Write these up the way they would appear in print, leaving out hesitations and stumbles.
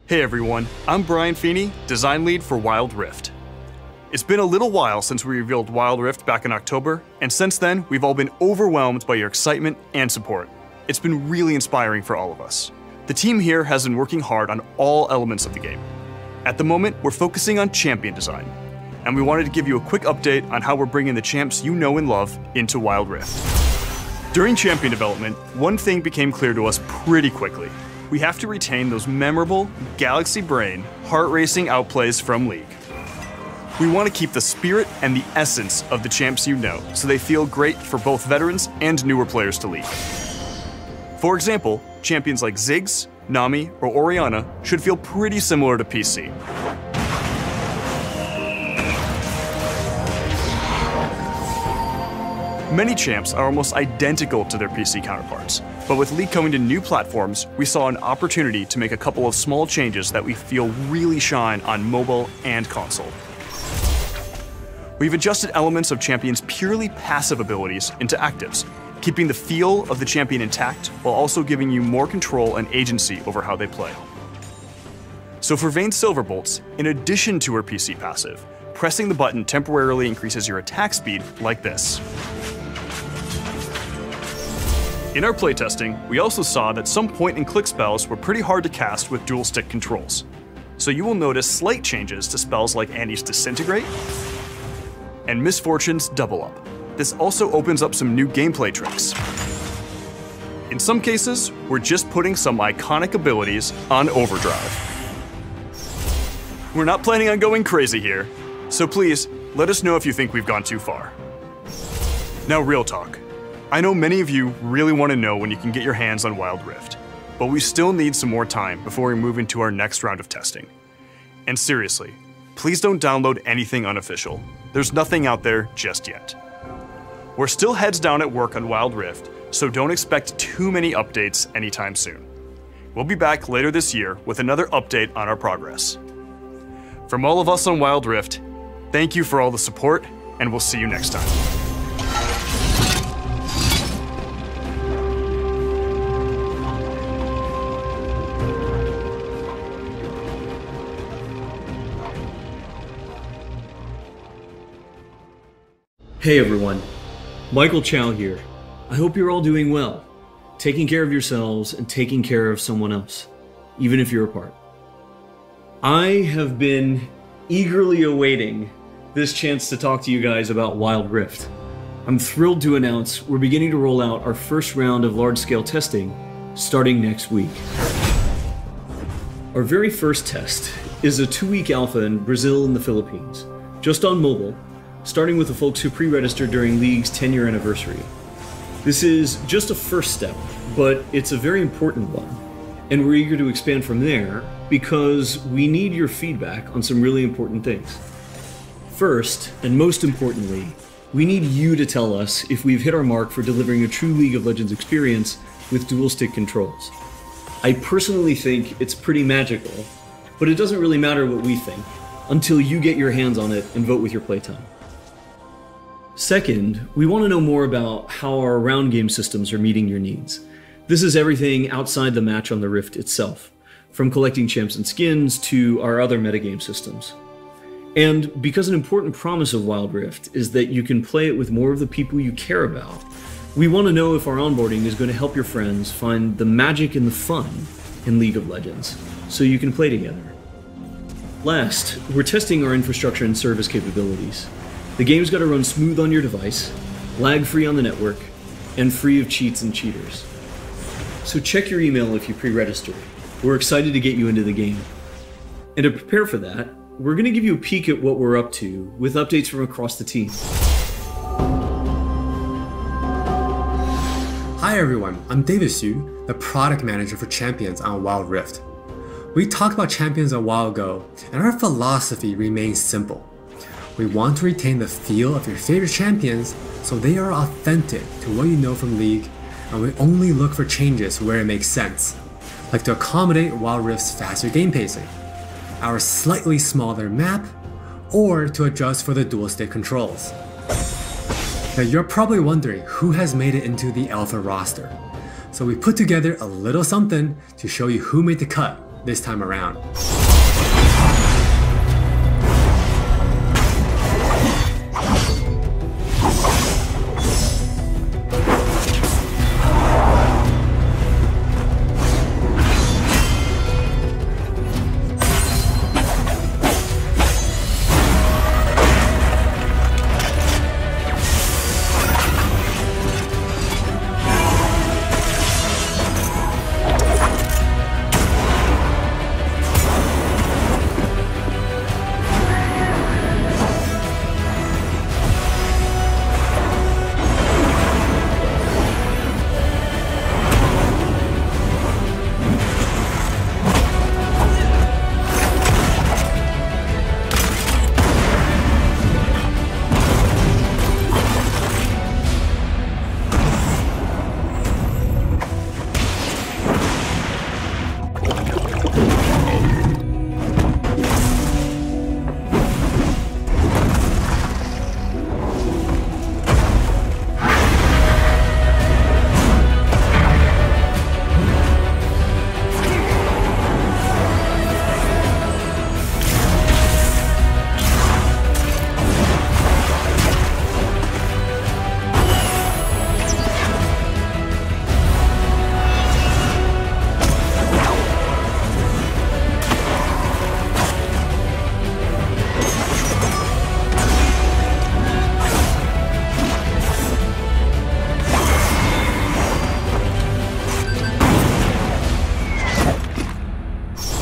Hey everyone, I'm Brian Feeney, design lead for Wild Rift. It's been a little while since we revealed Wild Rift back in October, and since then, we've all been overwhelmed by your excitement and support. It's been really inspiring for all of us. The team here has been working hard on all elements of the game. At the moment, we're focusing on champion design, and we wanted to give you a quick update on how we're bringing the champs you know and love into Wild Rift. During champion development, one thing became clear to us pretty quickly. We have to retain those memorable, galaxy brain, heart-racing outplays from League. We want to keep the spirit and the essence of the champs you know, so they feel great for both veterans and newer players to League. For example, champions like Ziggs, Nami, or Orianna should feel pretty similar to PC. Many champs are almost identical to their PC counterparts, but with League coming to new platforms, we saw an opportunity to make a couple of small changes that we feel really shine on mobile and console. We've adjusted elements of champions' purely passive abilities into actives, keeping the feel of the champion intact while also giving you more control and agency over how they play. So for Vayne Silverbolts, in addition to her PC passive, pressing the button temporarily increases your attack speed like this. In our playtesting, we also saw that some point-and-click spells were pretty hard to cast with dual-stick controls. So you will notice slight changes to spells like Annie's Disintegrate and Miss Fortune's Double Up. This also opens up some new gameplay tricks. In some cases, we're just putting some iconic abilities on overdrive. We're not planning on going crazy here, so please, let us know if you think we've gone too far. Now real talk. I know many of you really want to know when you can get your hands on Wild Rift, but we still need some more time before we move into our next round of testing. And seriously, please don't download anything unofficial. There's nothing out there just yet. We're still heads down at work on Wild Rift, so don't expect too many updates anytime soon. We'll be back later this year with another update on our progress. From all of us on Wild Rift, thank you for all the support, and we'll see you next time. Hey everyone, Michael Chow here. I hope you're all doing well, taking care of yourselves and taking care of someone else, even if you're apart. I have been eagerly awaiting this chance to talk to you guys about Wild Rift. I'm thrilled to announce we're beginning to roll out our first round of large-scale testing starting next week. Our very first test is a 2-week alpha in Brazil and the Philippines, just on mobile, starting with the folks who pre-registered during League's 10-year anniversary. This is just a first step, but it's a very important one, and we're eager to expand from there because we need your feedback on some really important things. First, and most importantly, we need you to tell us if we've hit our mark for delivering a true League of Legends experience with dual-stick controls. I personally think it's pretty magical, but it doesn't really matter what we think until you get your hands on it and vote with your playtime. Second, we want to know more about how our round game systems are meeting your needs. This is everything outside the match on the Rift itself, from collecting champs and skins to our other metagame systems. And because an important promise of Wild Rift is that you can play it with more of the people you care about, we want to know if our onboarding is going to help your friends find the magic and the fun in League of Legends, so you can play together. Last, we're testing our infrastructure and service capabilities. The game's got to run smooth on your device, lag-free on the network, and free of cheats and cheaters. So check your email if you pre-registered. We're excited to get you into the game. And to prepare for that, we're going to give you a peek at what we're up to with updates from across the team. Hi everyone, I'm David Xu, the product manager for Champions on Wild Rift. We talked about Champions a while ago, and our philosophy remains simple. We want to retain the feel of your favorite champions so they are authentic to what you know from League, and we only look for changes where it makes sense, like to accommodate Wild Rift's faster game pacing, our slightly smaller map, or to adjust for the dual-stick controls. Now you're probably wondering who has made it into the alpha roster, so we put together a little something to show you who made the cut this time around.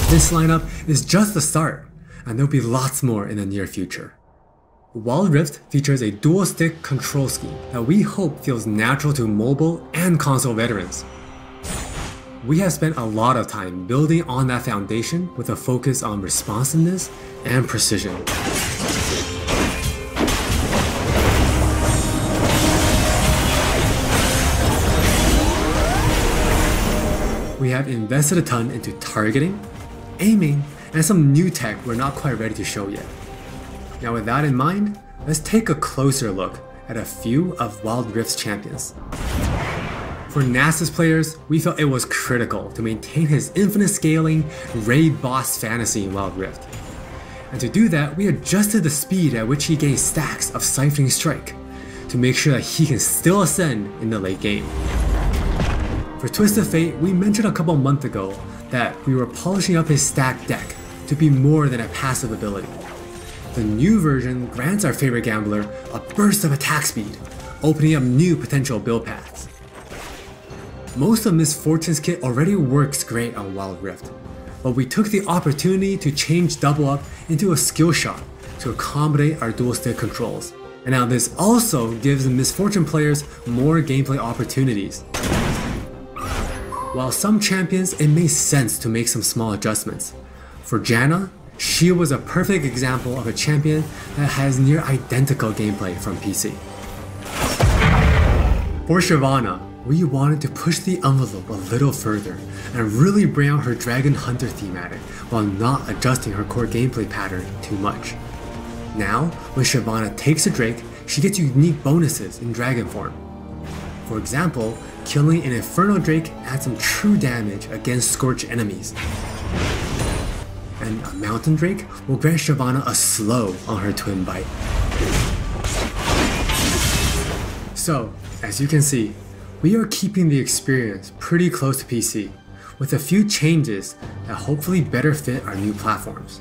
This lineup is just the start, and there'll be lots more in the near future. Wild Rift features a dual-stick control scheme that we hope feels natural to mobile and console veterans. We have spent a lot of time building on that foundation with a focus on responsiveness and precision. We have invested a ton into targeting, aiming, and some new tech we're not quite ready to show yet. Now with that in mind, let's take a closer look at a few of Wild Rift's champions. For Nasus players, we felt it was critical to maintain his infinite scaling raid boss fantasy in Wild Rift. And to do that, we adjusted the speed at which he gains stacks of Siphoning Strike to make sure that he can still ascend in the late game. For Twisted Fate, we mentioned a couple months ago that we were polishing up his stack deck to be more than a passive ability. The new version grants our favorite gambler a burst of attack speed, opening up new potential build paths. Most of Miss Fortune's kit already works great on Wild Rift, but we took the opportunity to change Double Up into a skill shot to accommodate our dual stick controls. And now this also gives Miss Fortune players more gameplay opportunities. While some champions, it made sense to make some small adjustments. For Janna, she was a perfect example of a champion that has near identical gameplay from PC. For Shyvana, we wanted to push the envelope a little further and really bring out her Dragon Hunter thematic while not adjusting her core gameplay pattern too much. Now, when Shyvana takes a Drake, she gets unique bonuses in Dragon form. For example, killing an Inferno Drake adds some true damage against Scorch enemies. And a Mountain Drake will grant Shyvana a slow on her Twin Bite. So, as you can see, we are keeping the experience pretty close to PC, with a few changes that hopefully better fit our new platforms.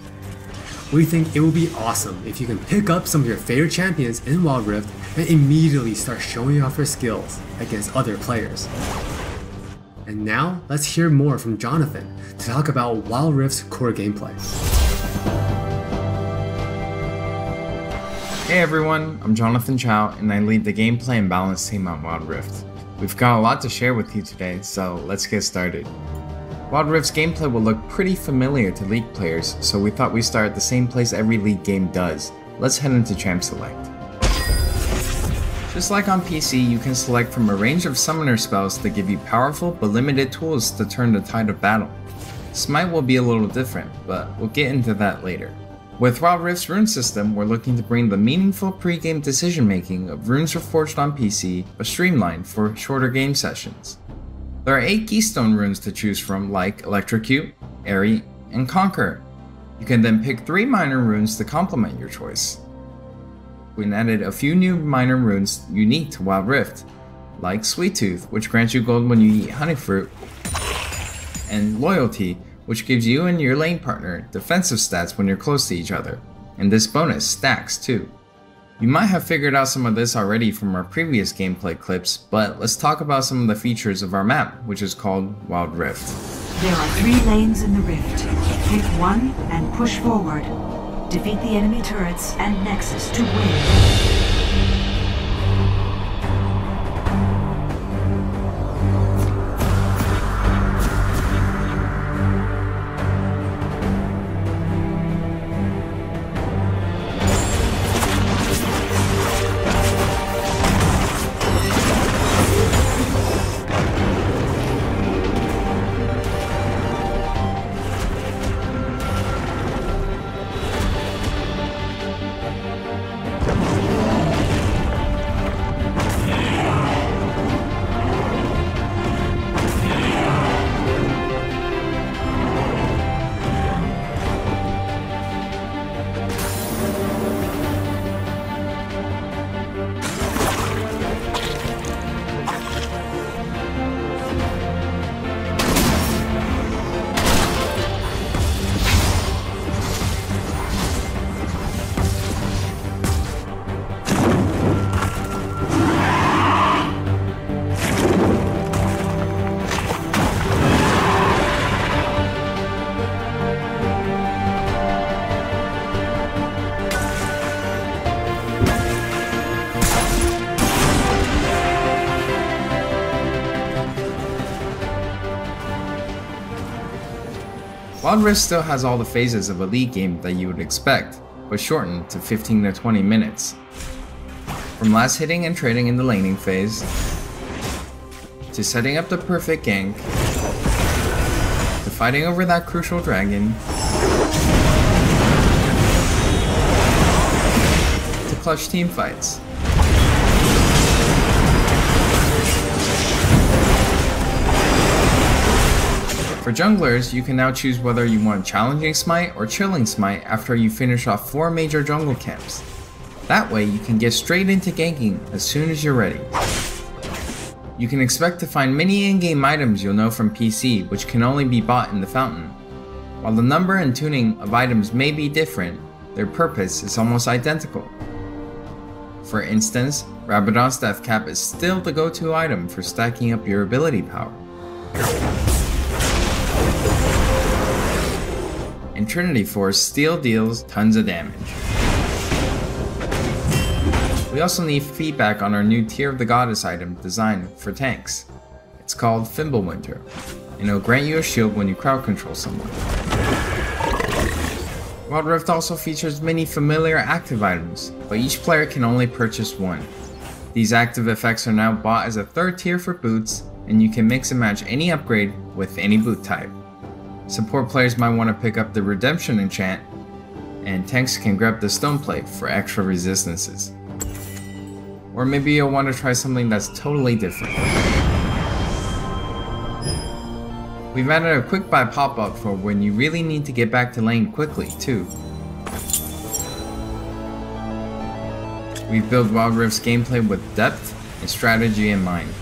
We think it will be awesome if you can pick up some of your favorite champions in Wild Rift and immediately start showing off your skills against other players. And now, let's hear more from Jonathan to talk about Wild Rift's core gameplay. Hey everyone, I'm Jonathan Chow and I lead the gameplay and balance team on Wild Rift. We've got a lot to share with you today, so let's get started. Wild Rift's gameplay will look pretty familiar to League players, so we thought we'd start at the same place every League game does. Let's head into Champ Select. Just like on PC, you can select from a range of summoner spells that give you powerful but limited tools to turn the tide of battle. Smite will be a little different, but we'll get into that later. With Wild Rift's rune system, we're looking to bring the meaningful pre-game decision making of Runes Reforged on PC, but streamlined for shorter game sessions. There are 8 keystone runes to choose from like Electrocute, Airy, and Conquer. You can then pick 3 minor runes to complement your choice. We added a few new minor runes unique to Wild Rift, like Sweet Tooth, which grants you gold when you eat honey fruit, and Loyalty, which gives you and your lane partner defensive stats when you're close to each other, and this bonus stacks too. You might have figured out some of this already from our previous gameplay clips, but let's talk about some of the features of our map, which is called Wild Rift. There are 3 lanes in the rift. Pick one and push forward. Defeat the enemy turrets and Nexus to win. Wild Rift still has all the phases of a League game that you would expect, but shortened to 15 to 20 minutes. From last hitting and trading in the laning phase, to setting up the perfect gank, to fighting over that crucial dragon, to clutch team fights. For junglers, you can now choose whether you want Challenging Smite or Chilling Smite after you finish off 4 major jungle camps. That way you can get straight into ganking as soon as you're ready. You can expect to find many in-game items you'll know from PC, which can only be bought in the fountain. While the number and tuning of items may be different, their purpose is almost identical. For instance, Rabadon's Death Cap is still the go-to item for stacking up your ability power. And Trinity Force still deals tons of damage. We also need feedback on our new Tear of the Goddess item designed for tanks. It's called Fimbulwinter, and it'll grant you a shield when you crowd control someone. Wild Rift also features many familiar active items, but each player can only purchase one. These active effects are now bought as a 3rd tier for boots, and you can mix and match any upgrade with any boot type. Support players might want to pick up the Redemption enchant, and tanks can grab the Stone Plate for extra resistances. Or maybe you'll want to try something that's totally different. We've added a quick buy pop-up for when you really need to get back to lane quickly too. We've built Wild Rift's gameplay with depth and strategy in mind.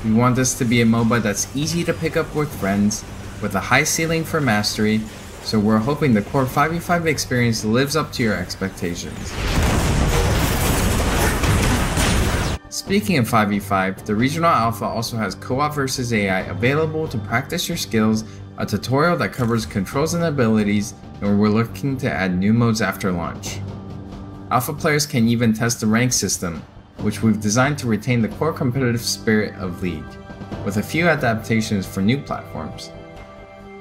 We want this to be a MOBA that's easy to pick up with friends, with a high ceiling for mastery, so we're hoping the core 5v5 experience lives up to your expectations. Speaking of 5v5, the Regional Alpha also has Co-op vs AI available to practice your skills, a tutorial that covers controls and abilities, and we're looking to add new modes after launch. Alpha players can even test the rank system, which we've designed to retain the core competitive spirit of League, with a few adaptations for new platforms.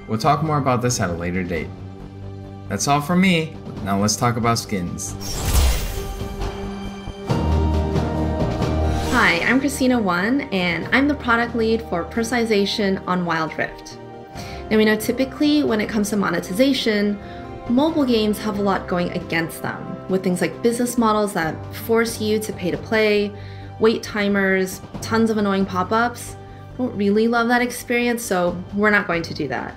We'll talk more about this at a later date. That's all from me, now let's talk about skins. Hi, I'm Christina1, and I'm the product lead for personalization on Wild Rift. Now we know typically when it comes to monetization, mobile games have a lot going against them, with things like business models that force you to pay to play, wait timers, tons of annoying pop-ups. Don't really love that experience, so we're not going to do that.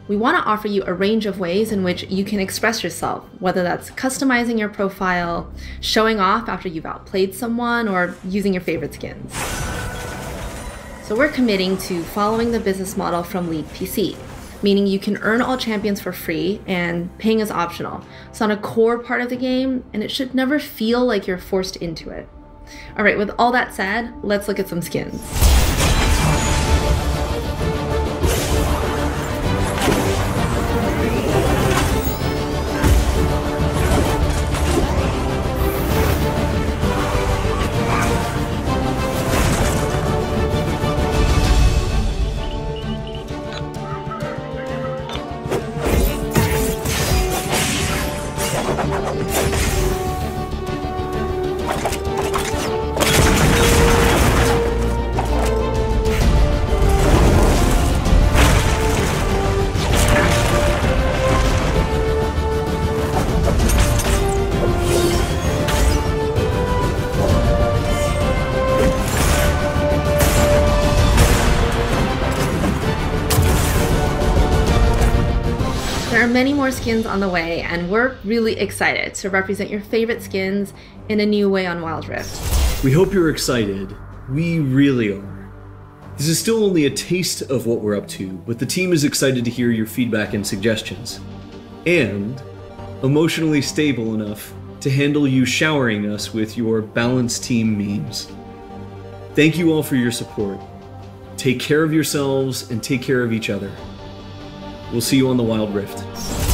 we want to offer you a range of ways in which you can express yourself, whether that's customizing your profile, showing off after you've outplayed someone, or using your favorite skins. So we're committing to following the business model from League PC, meaning you can earn all champions for free and paying is optional. It's not a core part of the game, and it should never feel like you're forced into it. All right, with all that said, let's look at some skins. There are many more skins on the way, and we're really excited to represent your favorite skins in a new way on Wild Rift. We hope you're excited. We really are. This is still only a taste of what we're up to, but the team is excited to hear your feedback and suggestions. And emotionally stable enough to handle you showering us with your balanced team memes. Thank you all for your support. Take care of yourselves and take care of each other. We'll see you on the Wild Rift.